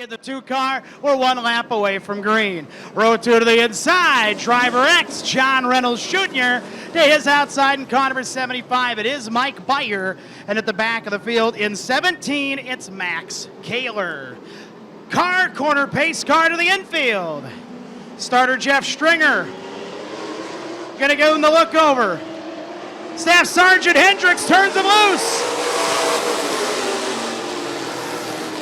in the 2 car. We're 1 lap away from green. Row 2 to the inside. Driver X, John Reynolds Jr. to his outside in car number 75. It is Mike Beyer. And at the back of the field in 17, it's Max Kaler. Car corner pace car to the infield. Starter Jeff Stringer. Gonna go in the look over. Staff Sergeant Hendricks turns him loose.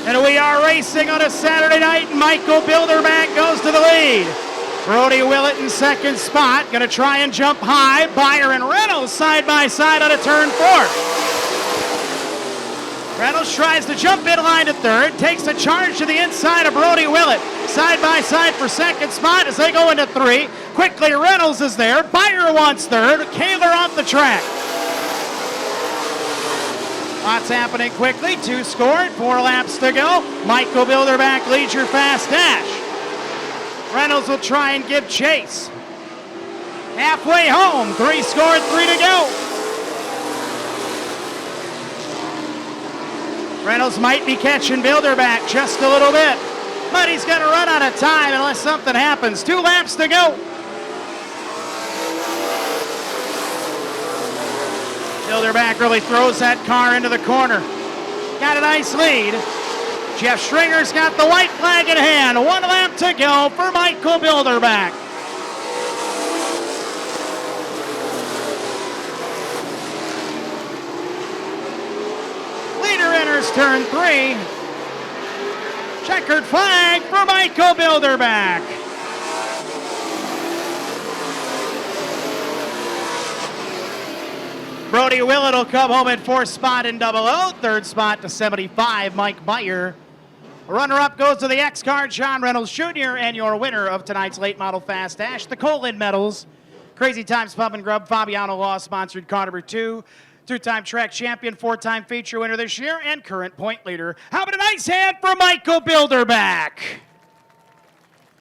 And we are racing on a Saturday night. Michael Bilderback goes to the lead. Brody Willett in second spot. Gonna try and jump high. Beyer and Reynolds side by side on a turn 4. Reynolds tries to jump in line to third. Takes a charge to the inside of Brody Willett. Side by side for second spot as they go into 3. Quickly Reynolds is there. Beyer wants third. Kaler off the track. Lots happening quickly. 2 scored, 4 laps to go. Michael Bilderback leads your fast dash. Reynolds will try and give chase. Halfway home, 3 scored, 3 to go. Reynolds might be catching Bilderback just a little bit, but he's going to run out of time unless something happens. 2 laps to go. Bilderback really throws that car into the corner. Got a nice lead. Jeff Stringer's got the white flag in hand. 1 lap to go for Michael Bilderback. Leader enters turn 3. Checkered flag for Michael Bilderback. Brody Willett will come home in 4th spot in 00. 3rd spot to 75, Mike Beyer. Runner-up goes to the X-car, John Reynolds Jr., and your winner of tonight's late model Fast Dash, the Colin medals. Crazy Times Pub and Grub, Fabiano Law sponsored car number 2. 2-time track champion, 4-time feature winner this year, and current point leader. How about a nice hand for Michael Bilderback?